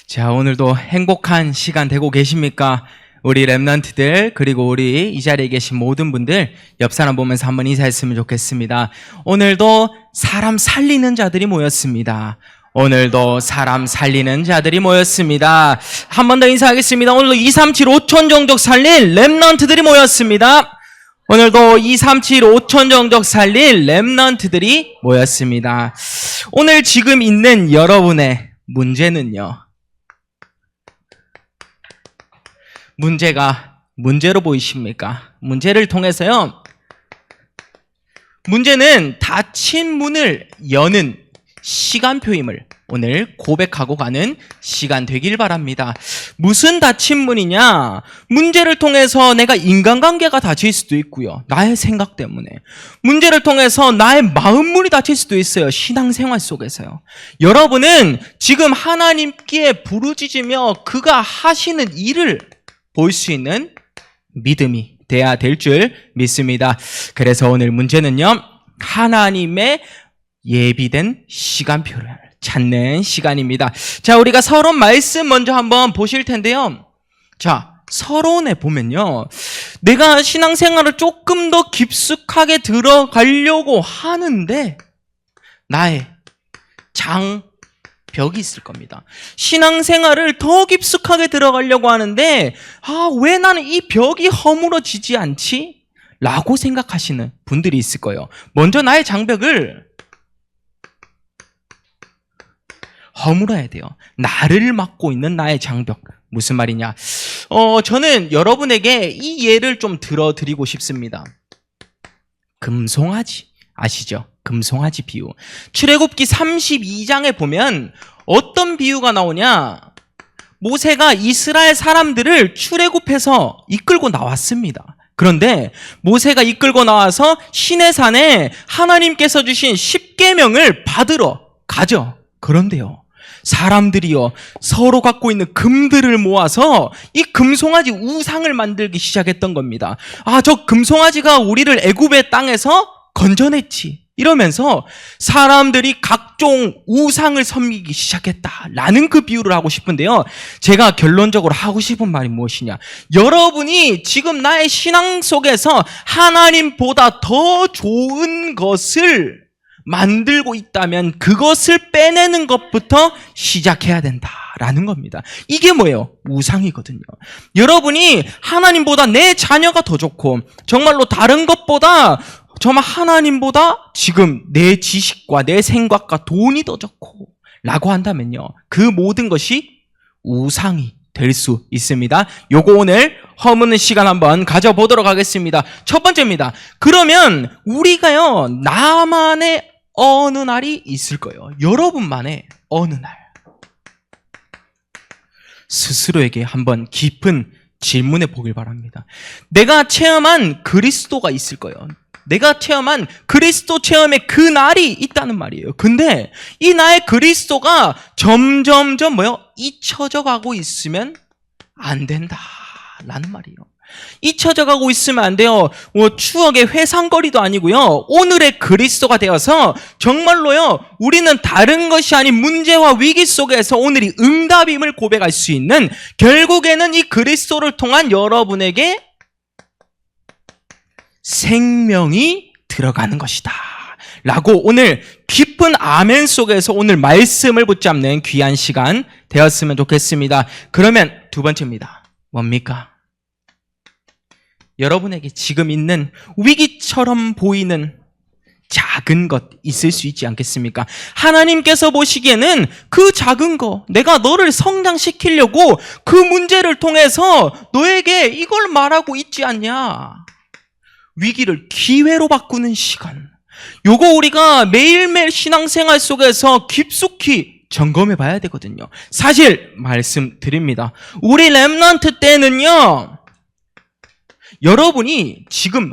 자, 오늘도 행복한 시간 되고 계십니까? 우리 랩런트들, 그리고 우리 이 자리에 계신 모든 분들 옆 사람 보면서 한번 인사했으면 좋겠습니다. 오늘도 사람 살리는 자들이 모였습니다. 오늘도 사람 살리는 자들이 모였습니다. 한 번 더 인사하겠습니다. 오늘도 237 5천 종족 살릴 랩런트들이 모였습니다. 오늘도 237 5천 종족 살릴 랩런트들이 모였습니다. 오늘 지금 있는 여러분의 문제는요, 문제가 문제로 보이십니까? 문제를 통해서요, 문제는 닫힌 문을 여는 시간표임을 오늘 고백하고 가는 시간 되길 바랍니다. 무슨 닫힌 문이냐? 문제를 통해서 내가 인간관계가 닫힐 수도 있고요, 나의 생각 때문에. 문제를 통해서 나의 마음문이 닫힐 수도 있어요, 신앙생활 속에서요. 여러분은 지금 하나님께 부르짖으며 그가 하시는 일을 볼 수 있는 믿음이 돼야 될 줄 믿습니다. 그래서 오늘 문제는요, 하나님의 예비된 시간표를 찾는 시간입니다. 자, 우리가 서론 말씀 먼저 한번 보실 텐데요. 자, 서론에 보면요, 내가 신앙생활을 조금 더 깊숙하게 들어가려고 하는데 나의 벽이 있을 겁니다. 신앙생활을 더 깊숙하게 들어가려고 하는데 왜 나는 이 벽이 허물어지지 않지? 라고 생각하시는 분들이 있을 거예요. 먼저 나의 장벽을 허물어야 돼요. 나를 막고 있는 나의 장벽. 무슨 말이냐? 저는 여러분에게 이 예를 좀 들어드리고 싶습니다. 금송아지 아시죠? 금송아지 비유. 출애굽기 32장에 보면 어떤 비유가 나오냐? 모세가 이스라엘 사람들을 출애굽해서 이끌고 나왔습니다. 그런데 모세가 이끌고 나와서 시내산에 하나님께서 주신 10계명을 받으러 가죠. 그런데요, 사람들이요, 서로 갖고 있는 금들을 모아서 이 금송아지 우상을 만들기 시작했던 겁니다. 저 금송아지가 우리를 애굽의 땅에서 건져냈지, 이러면서 사람들이 각종 우상을 섬기기 시작했다라는 그 비유를 하고 싶은데요, 제가 결론적으로 하고 싶은 말이 무엇이냐? 여러분이 지금 나의 신앙 속에서 하나님보다 더 좋은 것을 만들고 있다면 그것을 빼내는 것부터 시작해야 된다라는 겁니다. 이게 뭐예요? 우상이거든요. 여러분이 하나님보다 내 자녀가 더 좋고, 정말로 다른 것보다, 정말 하나님보다 지금 내 지식과 내 생각과 돈이 더 좋고 라고 한다면요, 그 모든 것이 우상이 될 수 있습니다. 요거 오늘 허무는 시간 한번 가져보도록 하겠습니다. 첫 번째입니다. 그러면 우리가요, 나만의 어느 날이 있을 거예요. 여러분만의 어느 날. 스스로에게 한번 깊은 질문해 보길 바랍니다. 내가 체험한 그리스도가 있을 거예요. 내가 체험한 그리스도 체험의 그 날이 있다는 말이에요. 근데 이 나의 그리스도가 점점점 잊혀져 가고 있으면 안 된다라는 말이에요. 잊혀져 가고 있으면 안 돼요. 추억의 회상거리도 아니고요, 오늘의 그리스도가 되어서 정말로요, 우리는 다른 것이 아닌 문제와 위기 속에서 오늘이 응답임을 고백할 수 있는, 결국에는 이 그리스도를 통한 여러분에게 생명이 들어가는 것이다 라고 오늘 깊은 아멘 속에서 오늘 말씀을 붙잡는 귀한 시간 되었으면 좋겠습니다. 그러면 두 번째입니다. 뭡니까? 여러분에게 지금 있는 위기처럼 보이는 작은 것 있을 수 있지 않겠습니까? 하나님께서 보시기에는 그 작은 거, 내가 너를 성장시키려고 그 문제를 통해서 너에게 이걸 말하고 있지 않냐? 위기를 기회로 바꾸는 시간. 요거 우리가 매일매일 신앙생활 속에서 깊숙이 점검해 봐야 되거든요. 사실 말씀드립니다. 우리 랩런트 때는요, 여러분이 지금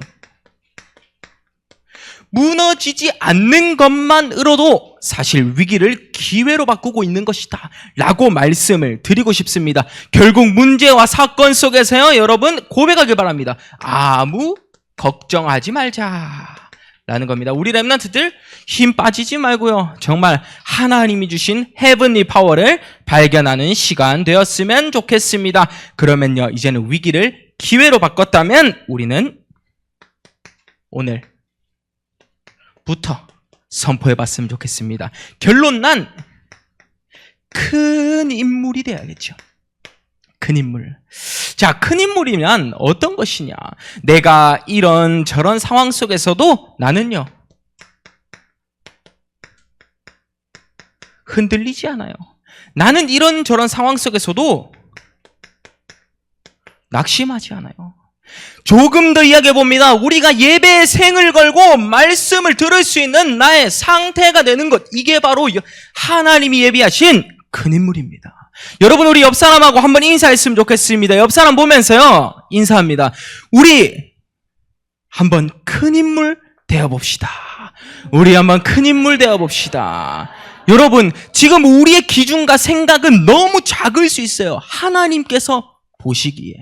무너지지 않는 것만으로도 사실 위기를 기회로 바꾸고 있는 것이다 라고 말씀을 드리고 싶습니다. 결국 문제와 사건 속에서요, 여러분 고백하길 바랍니다. 아무 걱정하지 말자. 라는 겁니다. 우리 렘넌트들 힘 빠지지 말고요. 정말 하나님이 주신 헤븐리 파워를 발견하는 시간 되었으면 좋겠습니다. 그러면요, 이제는 위기를 기회로 바꿨다면 우리는 오늘부터 선포해봤으면 좋겠습니다. 결론, 난 큰 인물이 돼야겠죠. 큰 인물. 자, 큰 인물이면 어떤 것이냐? 내가 이런 저런 상황 속에서도 나는요, 흔들리지 않아요. 나는 이런 저런 상황 속에서도 낙심하지 않아요. 조금 더 이야기해 봅니다. 우리가 예배에 생을 걸고 말씀을 들을 수 있는 나의 상태가 되는 것, 이게 바로 하나님이 예비하신 큰 인물입니다. 여러분, 우리 옆 사람하고 한번 인사했으면 좋겠습니다. 옆 사람 보면서요, 인사합니다. 우리 한번 큰 인물 되어봅시다. 우리 한번 큰 인물 되어봅시다. 여러분, 지금 우리의 기준과 생각은 너무 작을 수 있어요. 하나님께서 보시기에.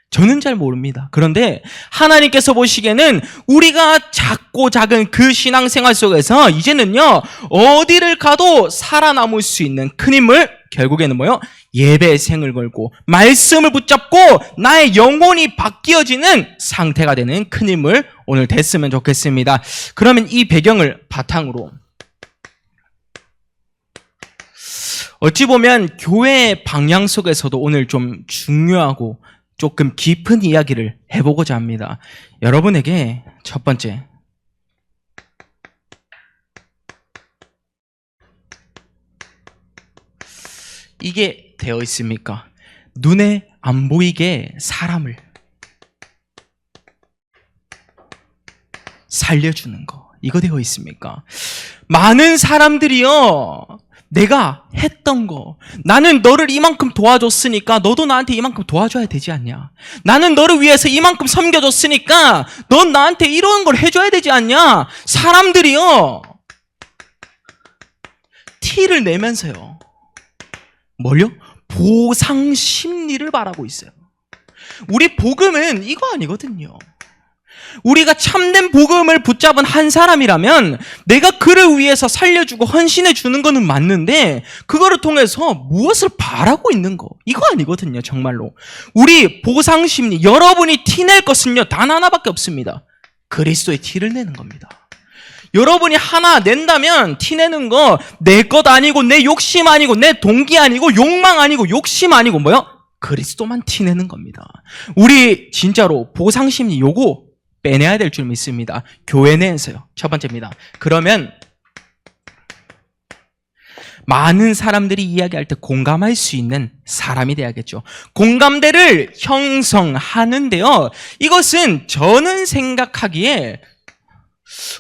저는 잘 모릅니다. 그런데 하나님께서 보시기에는 우리가 작고 작은 그 신앙생활 속에서 이제는요, 어디를 가도 살아남을 수 있는 큰 인물, 결국에는 뭐요? 예배의 생을 걸고 말씀을 붙잡고 나의 영혼이 바뀌어지는 상태가 되는 큰 인물, 오늘 됐으면 좋겠습니다. 그러면 이 배경을 바탕으로 어찌 보면 교회의 방향 속에서도 오늘 좀 중요하고 조금 깊은 이야기를 해보고자 합니다. 여러분에게 첫 번째, 이게 되어 있습니까? 눈에 안 보이게 사람을 살려주는 거, 이거 되어 있습니까? 많은 사람들이요, 내가 했던 거, 나는 너를 이만큼 도와줬으니까 너도 나한테 이만큼 도와줘야 되지 않냐? 나는 너를 위해서 이만큼 섬겨줬으니까 넌 나한테 이런 걸 해줘야 되지 않냐? 사람들이요, 티를 내면서요, 뭘요? 보상 심리를 바라고 있어요. 우리 복음은 이거 아니거든요. 우리가 참된 복음을 붙잡은 한 사람이라면 내가 그를 위해서 살려주고 헌신해 주는 거는 맞는데 그거를 통해서 무엇을 바라고 있는 거, 이거 아니거든요. 정말로 우리 보상심리, 여러분이 티낼 것은요 단 하나밖에 없습니다. 그리스도의 티를 내는 겁니다. 여러분이 하나 낸다면 티내는 거 내 것 아니고 내 욕심 아니고 내 동기 아니고 욕망 아니고 욕심 아니고 뭐요? 그리스도만 티내는 겁니다. 우리 진짜로 보상심리 요거 빼내야 될 줄 믿습니다. 교회 내에서요. 첫 번째입니다. 그러면 많은 사람들이 이야기할 때 공감할 수 있는 사람이 돼야겠죠. 공감대를 형성하는데요, 이것은 저는 생각하기에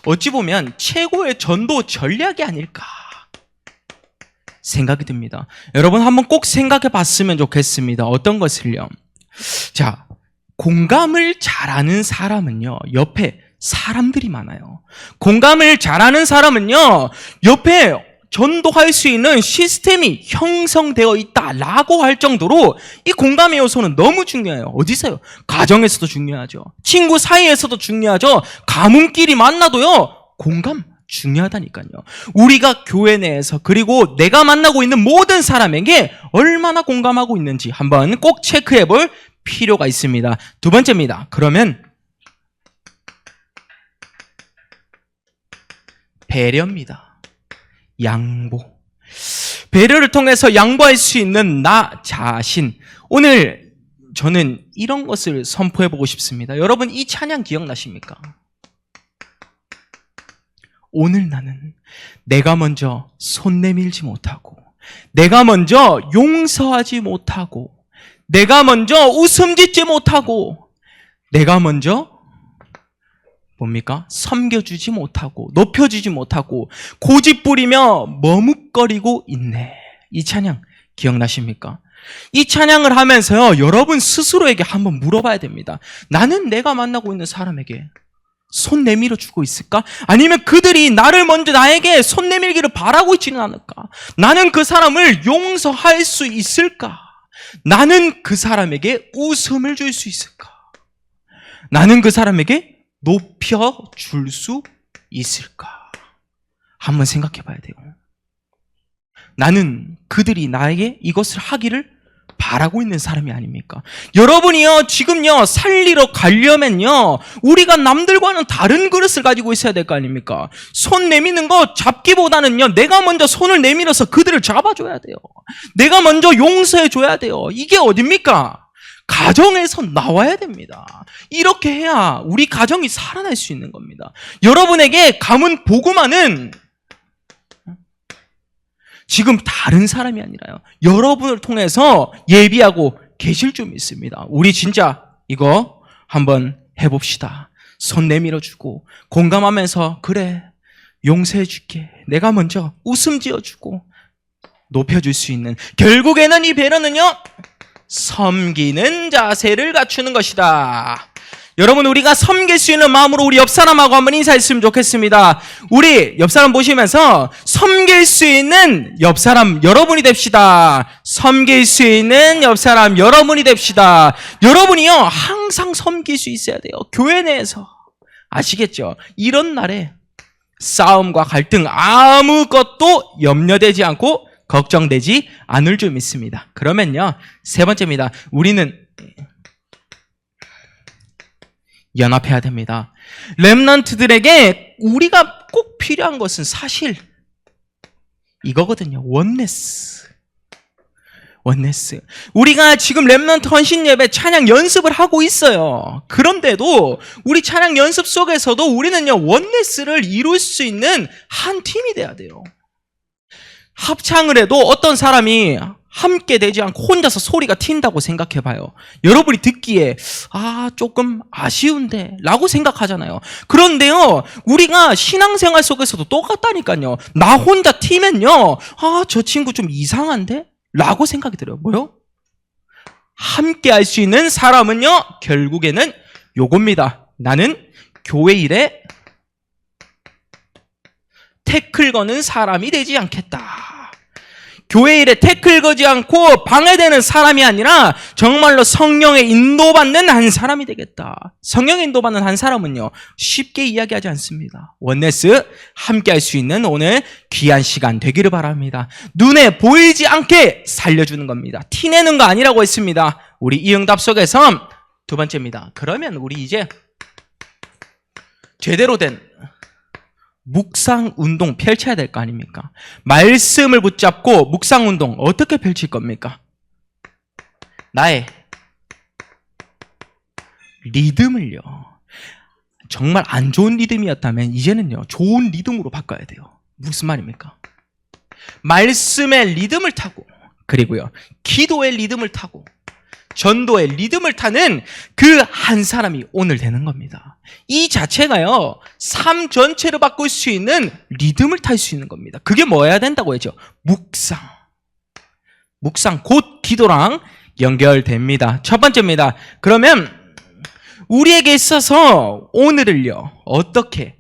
어찌 보면 최고의 전도 전략이 아닐까 생각이 듭니다. 여러분 한번 꼭 생각해 봤으면 좋겠습니다. 어떤 것을요? 자, 공감을 잘하는 사람은요, 옆에 사람들이 많아요. 공감을 잘하는 사람은요, 옆에 전도할 수 있는 시스템이 형성되어 있다라고 할 정도로 이 공감의 요소는 너무 중요해요. 어디서요? 가정에서도 중요하죠. 친구 사이에서도 중요하죠. 가문끼리 만나도요, 공감 중요하다니까요. 우리가 교회 내에서 그리고 내가 만나고 있는 모든 사람에게 얼마나 공감하고 있는지 한번 꼭 체크해 볼 필요가 있습니다. 두 번째입니다. 그러면 배려입니다. 양보. 배려를 통해서 양보할 수 있는 나 자신. 오늘 저는 이런 것을 선포해보고 싶습니다. 여러분 이 찬양 기억나십니까? 오늘 나는 내가 먼저 손 내밀지 못하고, 내가 먼저 용서하지 못하고, 내가 먼저 웃음 짓지 못하고, 내가 먼저 뭡니까? 섬겨주지 못하고 높여주지 못하고 고집부리며 머뭇거리고 있네. 이 찬양 기억나십니까? 이 찬양을 하면서요, 여러분 스스로에게 한번 물어봐야 됩니다. 나는 내가 만나고 있는 사람에게 손 내밀어 주고 있을까? 아니면 그들이 나를 먼저 나에게 손 내밀기를 바라고 있지는 않을까? 나는 그 사람을 용서할 수 있을까? 나는 그 사람에게 웃음을 줄 수 있을까? 나는 그 사람에게 높여줄 수 있을까? 한번 생각해 봐야 돼요. 나는 그들이 나에게 이것을 하기를 바라고 있는 사람이 아닙니까? 여러분이요, 지금요, 살리러 가려면요, 우리가 남들과는 다른 그릇을 가지고 있어야 될 거 아닙니까? 손 내미는 거 잡기보다는요, 내가 먼저 손을 내밀어서 그들을 잡아줘야 돼요. 내가 먼저 용서해줘야 돼요. 이게 어딥니까? 가정에서 나와야 됩니다. 이렇게 해야 우리 가정이 살아날 수 있는 겁니다. 여러분에게 가문 복음화는 지금 다른 사람이 아니라요, 여러분을 통해서 예비하고 계실 줄 믿습니다. 우리 진짜 이거 한번 해봅시다. 손 내밀어주고 공감하면서, 그래, 용서해줄게, 내가 먼저 웃음 지어주고 높여줄 수 있는, 결국에는 이 배려는요, 섬기는 자세를 갖추는 것이다. 여러분, 우리가 섬길 수 있는 마음으로 우리 옆 사람하고 한번 인사했으면 좋겠습니다. 우리 옆 사람 보시면서 섬길 수 있는 옆 사람 여러분이 됩시다. 섬길 수 있는 옆 사람 여러분이 됩시다. 여러분이요, 항상 섬길 수 있어야 돼요. 교회 내에서. 아시겠죠? 이런 날에 싸움과 갈등 아무것도 염려되지 않고 걱정되지 않을 줄 믿습니다. 그러면요, 세 번째입니다. 우리는 연합해야 됩니다. 렘넌트들에게 우리가 꼭 필요한 것은 사실 이거거든요. 원네스. 우리가 지금 렘넌트 헌신 예배 찬양 연습을 하고 있어요. 그런데도 우리 찬양 연습 속에서도 우리는요, 원네스를 이룰 수 있는 한 팀이 돼야 돼요. 합창을 해도 어떤 사람이 함께 되지 않고 혼자서 소리가 튄다고 생각해봐요. 여러분이 듣기에 조금 아쉬운데 라고 생각하잖아요. 그런데요, 우리가 신앙생활 속에서도 똑같다니까요. 나 혼자 튀면요, 저 친구 좀 이상한데? 라고 생각이 들어요. 뭐요? 함께 할 수 있는 사람은요, 결국에는 요겁니다. 나는 교회 일에 태클 거는 사람이 되지 않겠다. 교회 일에 태클 거지 않고 방해되는 사람이 아니라 정말로 성령의 인도받는 한 사람이 되겠다. 성령의 인도받는 한 사람은요, 쉽게 이야기하지 않습니다. 원네스 함께 할 수 있는 오늘 귀한 시간 되기를 바랍니다. 눈에 보이지 않게 살려주는 겁니다. 티내는 거 아니라고 했습니다. 우리 이 응답 속에서 두 번째입니다. 그러면 우리 이제 제대로 된 묵상 운동 펼쳐야 될 거 아닙니까? 말씀을 붙잡고 묵상 운동 어떻게 펼칠 겁니까? 나의 리듬을요, 정말 안 좋은 리듬이었다면 이제는요, 좋은 리듬으로 바꿔야 돼요. 무슨 말입니까? 말씀의 리듬을 타고, 그리고요, 기도의 리듬을 타고, 전도의 리듬을 타는 그 한 사람이 오늘 되는 겁니다. 이 자체가요, 삶 전체를 바꿀 수 있는 리듬을 탈 수 있는 겁니다. 그게 뭐여야 된다고 했죠? 묵상 곧 기도랑 연결됩니다. 첫 번째입니다. 그러면 우리에게 있어서 오늘을요, 어떻게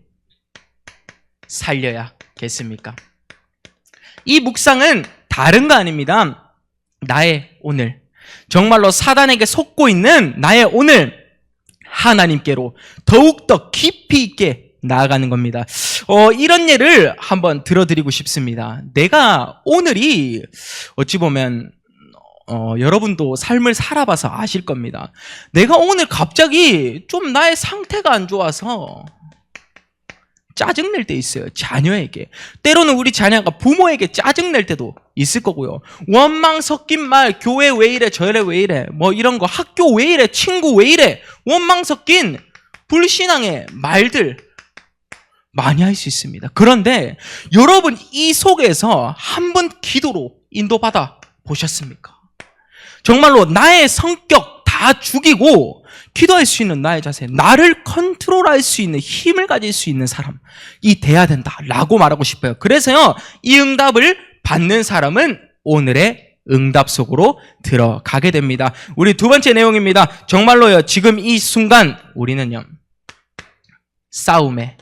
살려야겠습니까? 이 묵상은 다른 거 아닙니다. 나의 오늘, 정말로 사단에게 속고 있는 나의 오늘, 하나님께로 더욱더 깊이 있게 나아가는 겁니다. 이런 예를 한번 들어드리고 싶습니다. 내가 오늘이 어찌 보면 여러분도 삶을 살아봐서 아실 겁니다. 내가 오늘 갑자기 좀 나의 상태가 안 좋아서 짜증낼 때 있어요. 자녀에게. 때로는 우리 자녀가 부모에게 짜증낼 때도 있을 거고요. 원망 섞인 말, 교회 왜 이래, 저래 왜 이래, 뭐 이런 거, 학교 왜 이래, 친구 왜 이래, 원망 섞인 불신앙의 말들 많이 할 수 있습니다. 그런데 여러분, 이 속에서 한번 기도로 인도받아 보셨습니까? 정말로 나의 성격 다 죽이고 기도할 수 있는 나의 자세, 나를 컨트롤할 수 있는 힘을 가질 수 있는 사람이 돼야 된다라고 말하고 싶어요. 그래서요, 이 응답을 받는 사람은 오늘의 응답 속으로 들어가게 됩니다. 우리 두 번째 내용입니다. 정말로요, 지금 이 순간 우리는요, 싸움의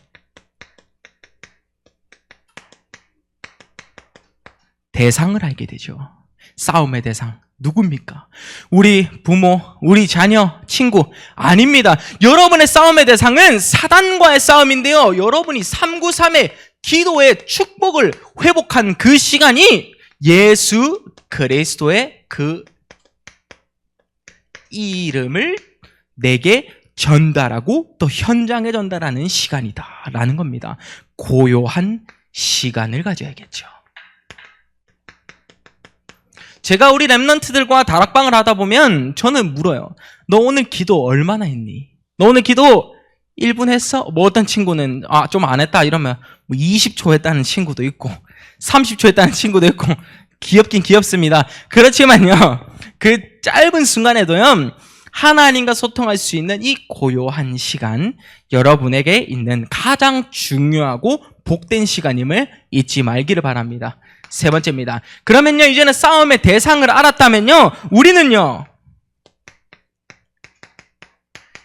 대상을 알게 되죠. 싸움의 대상 누굽니까? 우리 부모, 우리 자녀, 친구 아닙니다. 여러분의 싸움의 대상은 사단과의 싸움인데요. 여러분이 393의 기도의 축복을 회복한 그 시간이 예수 그리스도의 그 이름을 내게 전달하고 또 현장에 전달하는 시간이다라는 겁니다. 고요한 시간을 가져야겠죠. 제가 우리 랩런트들과 다락방을 하다 보면 저는 물어요. 너 오늘 기도 얼마나 했니? 너 오늘 기도 1분 했어? 뭐 어떤 친구는 좀 안 했다 이러면 뭐 20초 했다는 친구도 있고 30초 했다는 친구도 있고 귀엽긴 귀엽습니다. 그렇지만요. 그 짧은 순간에도요. 하나님과 소통할 수 있는 이 고요한 시간 여러분에게 있는 가장 중요하고 복된 시간임을 잊지 말기를 바랍니다. 세 번째입니다. 그러면요, 이제는 싸움의 대상을 알았다면요, 우리는요,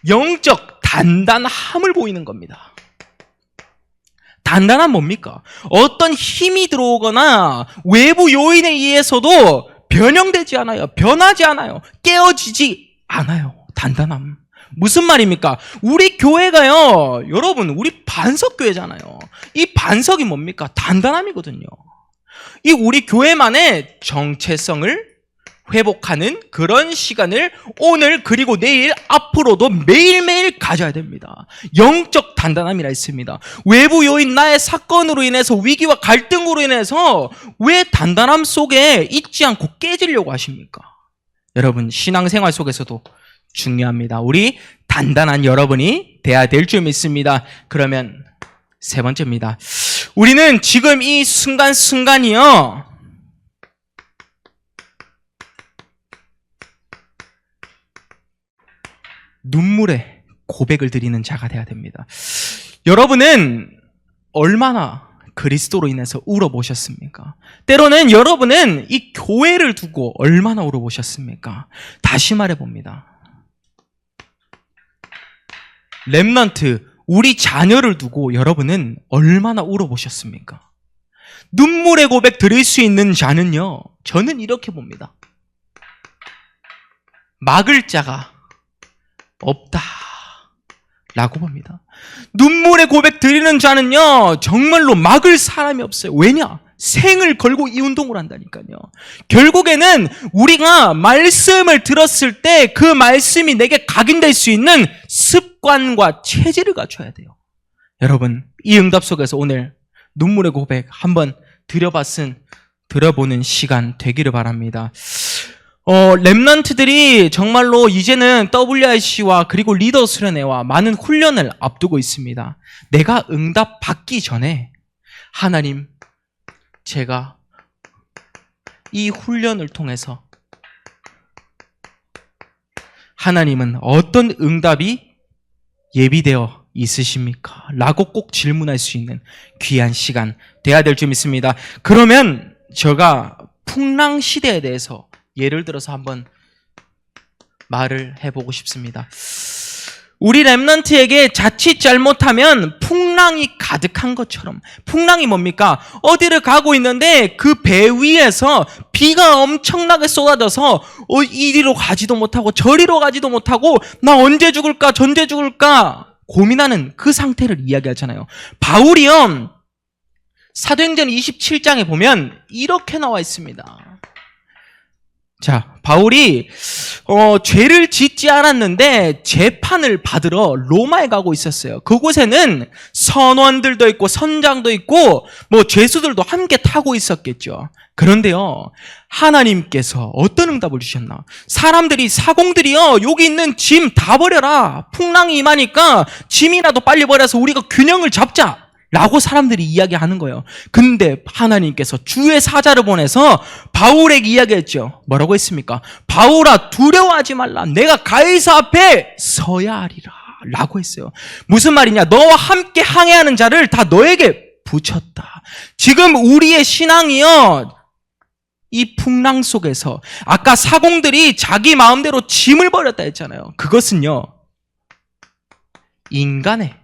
영적 단단함을 보이는 겁니다. 단단함 뭡니까? 어떤 힘이 들어오거나 외부 요인에 의해서도 변형되지 않아요. 변하지 않아요. 깨어지지 않아요. 단단함. 무슨 말입니까? 우리 교회가요, 여러분, 우리 반석교회잖아요. 이 반석이 뭡니까? 단단함이거든요. 이 우리 교회만의 정체성을 회복하는 그런 시간을 오늘 그리고 내일 앞으로도 매일매일 가져야 됩니다. 영적 단단함이라 했습니다. 외부 요인 나의 사건으로 인해서 위기와 갈등으로 인해서 왜 단단함 속에 있지 않고 깨지려고 하십니까? 여러분 신앙생활 속에서도 중요합니다. 우리 단단한 여러분이 돼야 될 줄 믿습니다. 그러면 세 번째입니다. 우리는 지금 이 순간순간이요, 눈물의 고백을 드리는 자가 돼야 됩니다. 여러분은 얼마나 그리스도로 인해서 울어보셨습니까? 때로는 여러분은 이 교회를 두고 얼마나 울어보셨습니까? 다시 말해봅니다. 렘넌트, 우리 자녀를 두고 여러분은 얼마나 울어보셨습니까? 눈물의 고백 드릴 수 있는 자는요, 저는 이렇게 봅니다. 막을 자가 없다 라고 봅니다. 눈물의 고백 드리는 자는요, 정말로 막을 사람이 없어요. 왜냐? 생을 걸고 이 운동을 한다니까요. 결국에는 우리가 말씀을 들었을 때 그 말씀이 내게 각인될 수 있는 습관과 체질을 갖춰야 돼요. 여러분, 이 응답 속에서 오늘 눈물의 고백 한번 들어보는 시간 되기를 바랍니다. 랩런트들이 정말로 이제는 WRC와 그리고 리더 수련회와 많은 훈련을 앞두고 있습니다. 내가 응답 받기 전에 하나님, 제가 이 훈련을 통해서 하나님은 어떤 응답이 예비되어 있으십니까? 라고 꼭 질문할 수 있는 귀한 시간 돼야 될 줄 믿습니다. 그러면 제가 풍랑 시대에 대해서 예를 들어서 한번 말을 해보고 싶습니다. 우리 랩런트에게 자칫 잘못하면 풍랑이 가득한 것처럼, 풍랑이 뭡니까? 어디를 가고 있는데 그 배 위에서 비가 엄청나게 쏟아져서 이리로 가지도 못하고 저리로 가지도 못하고 나 언제 죽을까 전제 죽을까 고민하는 그 상태를 이야기하잖아요. 바울이요, 사도행전 27장에 보면 이렇게 나와 있습니다. 자, 바울이 죄를 짓지 않았는데 재판을 받으러 로마에 가고 있었어요. 그곳에는 선원들도 있고 선장도 있고 뭐 죄수들도 함께 타고 있었겠죠. 그런데요, 하나님께서 어떤 응답을 주셨나? 사공들이요, 여기 있는 짐 다 버려라. 풍랑이 임하니까 짐이라도 빨리 버려서 우리가 균형을 잡자 라고 사람들이 이야기하는 거예요. 근데 하나님께서 주의 사자를 보내서 바울에게 이야기했죠. 뭐라고 했습니까? 바울아, 두려워하지 말라. 내가 가이사 앞에 서야 하리라 라고 했어요. 무슨 말이냐? 너와 함께 항해하는 자를 다 너에게 붙였다. 지금 우리의 신앙이요, 이 풍랑 속에서 아까 사공들이 자기 마음대로 짐을 버렸다 했잖아요. 그것은요, 인간의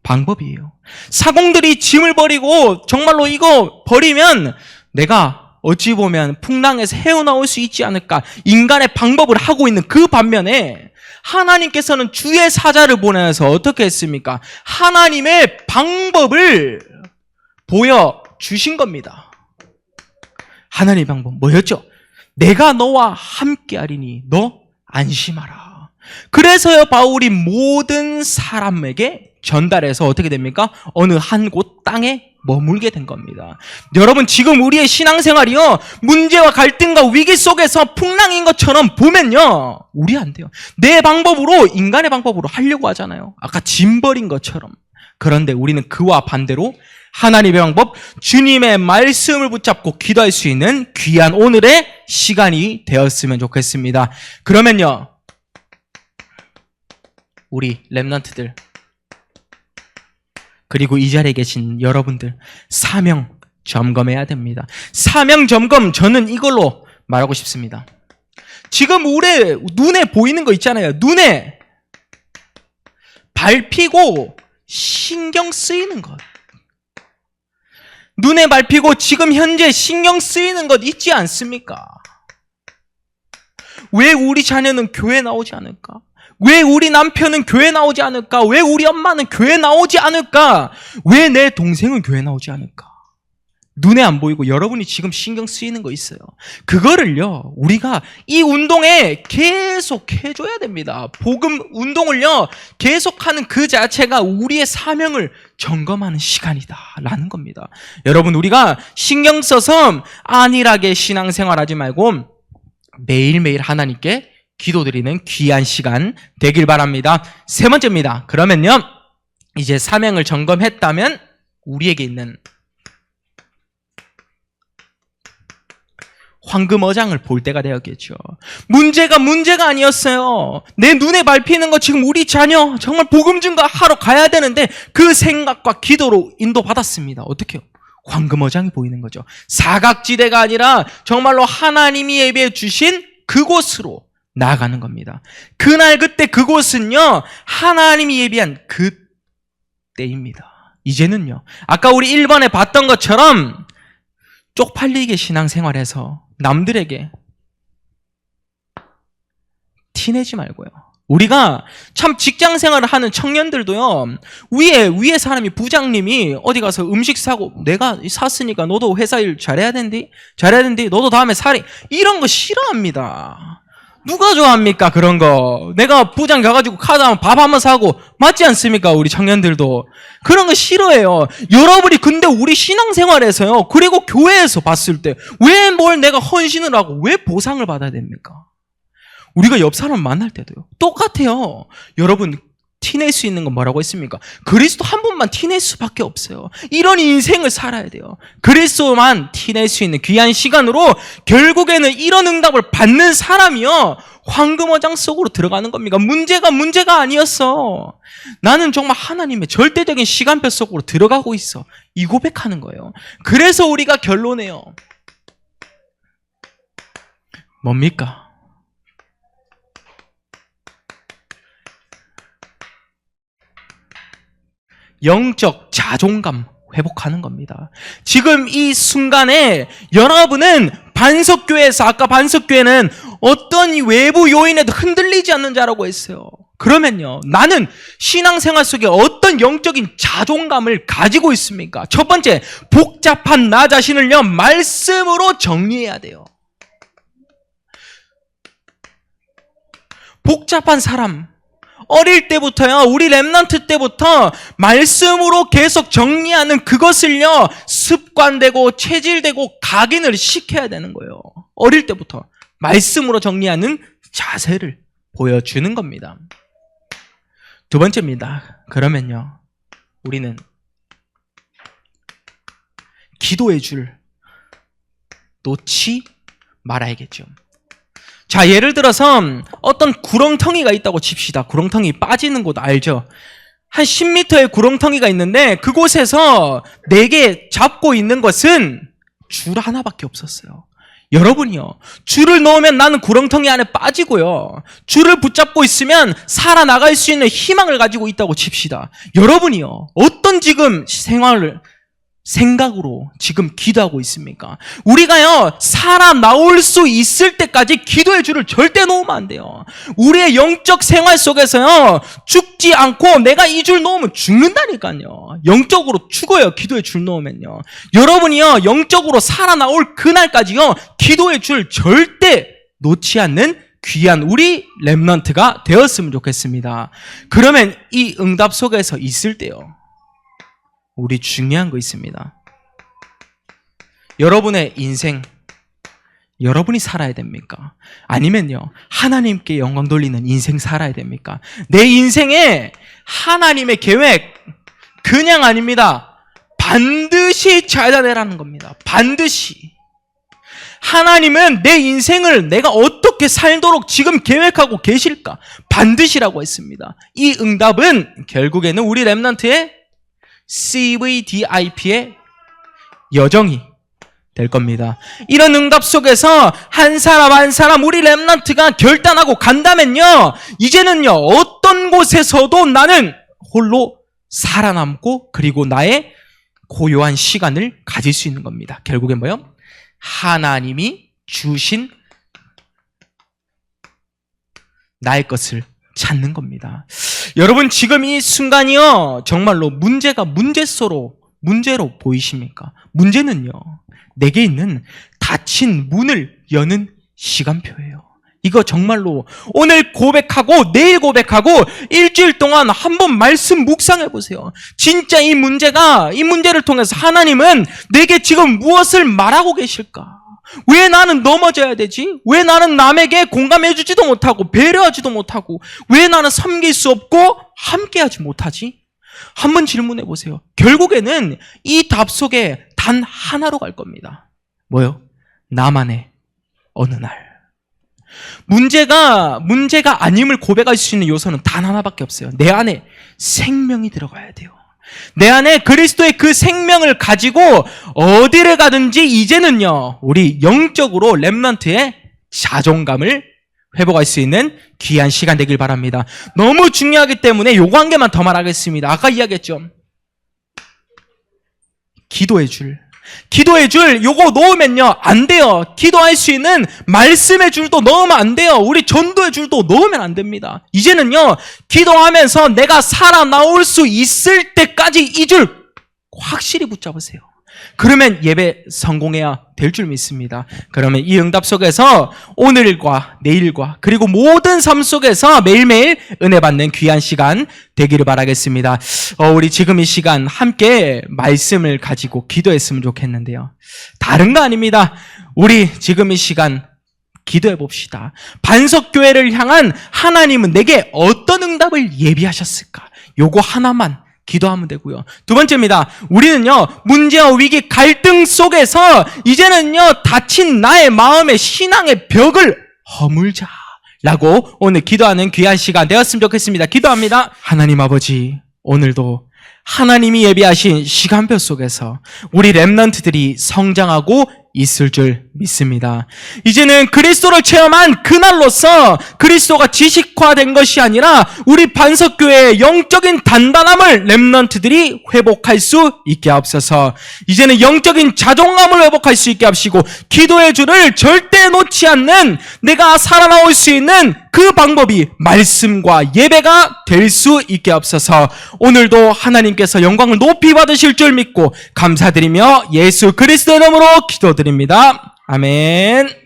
방법이에요. 사공들이 짐을 버리고 정말로 이거 버리면 내가 어찌 보면 풍랑에서 헤어나올 수 있지 않을까 인간의 방법을 하고 있는 그 반면에 하나님께서는 주의 사자를 보내서 어떻게 했습니까? 하나님의 방법을 보여주신 겁니다. 하나님의 방법 뭐였죠? 내가 너와 함께하리니 너 안심하라. 그래서요 바울이 모든 사람에게 전달해서 어떻게 됩니까? 어느 한 곳 땅에 머물게 된 겁니다. 여러분 지금 우리의 신앙생활이요 문제와 갈등과 위기 속에서 풍랑인 것처럼 보면요 우리 안 돼요. 내 방법으로 인간의 방법으로 하려고 하잖아요. 아까 짐벌인 것처럼. 그런데 우리는 그와 반대로 하나님의 방법, 주님의 말씀을 붙잡고 기도할 수 있는 귀한 오늘의 시간이 되었으면 좋겠습니다. 그러면요 우리 렘넌트들 그리고 이 자리에 계신 여러분들 사명 점검해야 됩니다. 사명 점검 저는 이걸로 말하고 싶습니다. 지금 우리 눈에 보이는 거 있잖아요. 눈에 밟히고 신경 쓰이는 것. 눈에 밟히고 지금 현재 신경 쓰이는 것 있지 않습니까? 왜 우리 자녀는 교회 나오지 않을까? 왜 우리 남편은 교회 나오지 않을까? 왜 우리 엄마는 교회 나오지 않을까? 왜 내 동생은 교회 나오지 않을까? 눈에 안 보이고 여러분이 지금 신경 쓰이는 거 있어요. 그거를요 우리가 이 운동에 계속 해줘야 됩니다. 복음 운동을요 계속하는 그 자체가 우리의 사명을 점검하는 시간이다 라는 겁니다. 여러분 우리가 신경 써서 안일하게 신앙생활하지 말고 매일매일 하나님께 기도드리는 귀한 시간 되길 바랍니다. 세 번째입니다. 그러면요 이제 사명을 점검했다면 우리에게 있는 황금어장을 볼 때가 되었겠죠. 문제가 아니었어요. 내 눈에 밟히는 거 지금 우리 자녀 정말 복음 증거하러 가야 되는데 그 생각과 기도로 인도받았습니다. 어떻게요? 황금어장이 보이는 거죠. 사각지대가 아니라 정말로 하나님이 예비해 주신 그곳으로 나아가는 겁니다. 그날 그때 그곳은요 하나님이 예비한 그때입니다. 이제는요 아까 우리 1번에 봤던 것처럼 쪽팔리게 신앙생활해서 남들에게 티내지 말고요. 우리가 참 직장생활을 하는 청년들도요 위에 사람이 부장님이 어디 가서 음식 사고 내가 샀으니까 너도 회사 일 잘해야 된디 너도 다음에 사리 이런 거 싫어합니다. 누가 좋아합니까 그런 거. 내가 부장 가가지고 카드 하면 밥 한번 사고 맞지 않습니까? 우리 청년들도 그런 거 싫어해요. 여러분이 근데 우리 신앙생활에서요 그리고 교회에서 봤을 때 왜 뭘 내가 헌신을 하고 왜 보상을 받아야 됩니까? 우리가 옆 사람 만날 때도요 똑같아요. 여러분 티낼 수 있는 건 뭐라고 했습니까? 그리스도 한 분만 티낼 수밖에 없어요. 이런 인생을 살아야 돼요. 그리스도만 티낼 수 있는 귀한 시간으로 결국에는 이런 응답을 받는 사람이요 황금어장 속으로 들어가는 겁니다. 문제가 아니었어. 나는 정말 하나님의 절대적인 시간표 속으로 들어가고 있어. 이 고백하는 거예요. 그래서 우리가 결론해요. 뭡니까? 영적 자존감 회복하는 겁니다. 지금 이 순간에 여러분은 반석교회에서 아까 반석교회는 어떤 외부 요인에도 흔들리지 않는 자라고 했어요. 그러면요 나는 신앙생활 속에 어떤 영적인 자존감을 가지고 있습니까? 첫 번째 복잡한 나 자신을요 말씀으로 정리해야 돼요. 복잡한 사람 어릴 때부터요 우리 렘넌트 때부터 말씀으로 계속 정리하는 그것을요 습관되고 체질되고 각인을 시켜야 되는 거예요. 어릴 때부터 말씀으로 정리하는 자세를 보여주는 겁니다. 두 번째입니다. 그러면요 우리는 기도의 줄 놓지 말아야겠죠. 자, 예를 들어서 어떤 구렁텅이가 있다고 칩시다. 구렁텅이 빠지는 곳 알죠? 한 10m의 구렁텅이가 있는데 그곳에서 내게 잡고 있는 것은 줄 하나밖에 없었어요. 여러분이요 줄을 넣으면 나는 구렁텅이 안에 빠지고요 줄을 붙잡고 있으면 살아나갈 수 있는 희망을 가지고 있다고 칩시다. 여러분이요 어떤 지금 생활을 생각으로 지금 기도하고 있습니까? 우리가요, 살아나올 수 있을 때까지 기도의 줄을 절대 놓으면 안 돼요. 우리의 영적 생활 속에서요, 죽지 않고 내가 이 줄 놓으면 죽는다니까요. 영적으로 죽어요, 기도의 줄 놓으면요. 여러분이요, 영적으로 살아나올 그날까지요, 기도의 줄 절대 놓지 않는 귀한 우리 렘넌트가 되었으면 좋겠습니다. 그러면 이 응답 속에서 있을 때요, 우리 중요한 거 있습니다. 여러분의 인생, 여러분이 살아야 됩니까? 아니면요, 하나님께 영광 돌리는 인생 살아야 됩니까? 내 인생에 하나님의 계획, 그냥 아닙니다. 반드시 찾아내라는 겁니다. 반드시. 하나님은 내 인생을 내가 어떻게 살도록 지금 계획하고 계실까? 반드시라고 했습니다. 이 응답은 결국에는 우리 렘넌트의 CVDIP의 여정이 될 겁니다. 이런 응답 속에서 한 사람 한 사람 우리 렘넌트가 결단하고 간다면요, 이제는요, 어떤 곳에서도 나는 홀로 살아남고 그리고 나의 고요한 시간을 가질 수 있는 겁니다. 결국엔 뭐요? 하나님이 주신 나의 것을 찾는 겁니다. 여러분, 지금 이 순간이요, 정말로 문제가 문제로 보이십니까? 문제는요, 내게 있는 닫힌 문을 여는 시간표예요. 이거 정말로 오늘 고백하고 내일 고백하고 일주일 동안 한번 말씀 묵상해 보세요. 진짜 이 문제를 통해서 하나님은 내게 지금 무엇을 말하고 계실까? 왜 나는 넘어져야 되지? 왜 나는 남에게 공감해주지도 못하고 배려하지도 못하고 왜 나는 섬길 수 없고 함께하지 못하지? 한번 질문해 보세요. 결국에는 이 답 속에 단 하나로 갈 겁니다. 뭐요? 나만의 어느 날. 문제가 아님을 고백할 수 있는 요소는 단 하나밖에 없어요. 내 안에 생명이 들어가야 돼요. 내 안에 그리스도의 그 생명을 가지고 어디를 가든지 이제는요, 우리 영적으로 렘넌트의 자존감을 회복할 수 있는 귀한 시간 되길 바랍니다. 너무 중요하기 때문에 요거 한 개만 더 말하겠습니다. 아까 이야기했죠. 기도의 줄 요거 놓으면요, 안 돼요. 기도할 수 있는 말씀의 줄도 넣으면 안 돼요. 우리 전도의 줄도 넣으면 안 됩니다. 이제는요, 기도하면서 내가 살아나올 수 있을 때까지 이 줄 확실히 붙잡으세요. 그러면 예배 성공해야 될 줄 믿습니다. 그러면 이 응답 속에서 오늘과 내일과 그리고 모든 삶 속에서 매일매일 은혜 받는 귀한 시간 되기를 바라겠습니다. 우리 지금 이 시간 함께 말씀을 가지고 기도했으면 좋겠는데요. 다른 거 아닙니다. 우리 지금 이 시간 기도해 봅시다. 반석교회를 향한 하나님은 내게 어떤 응답을 예비하셨을까? 요거 하나만 기도하면 되고요. 두 번째입니다. 우리는요, 문제와 위기, 갈등 속에서 이제는요, 닫힌 나의 마음의 신앙의 벽을 허물자라고 오늘 기도하는 귀한 시간 되었으면 좋겠습니다. 기도합니다. 하나님 아버지, 오늘도 하나님이 예비하신 시간표 속에서 우리 렘넌트들이 성장하고 있을 줄 믿습니다. 이제는 그리스도를 체험한 그날로서 그리스도가 지식화된 것이 아니라 우리 반석교회의 영적인 단단함을 렘넌트들이 회복할 수 있게 하옵소서. 이제는 영적인 자존감을 회복할 수 있게 하시고 기도의 줄을 절대 놓지 않는 내가 살아나올 수 있는 그 방법이 말씀과 예배가 될 수 있게 하옵소서. 오늘도 하나님께서 영광을 높이 받으실 줄 믿고 감사드리며 예수 그리스도의 이름으로 기도드립니다. 아멘.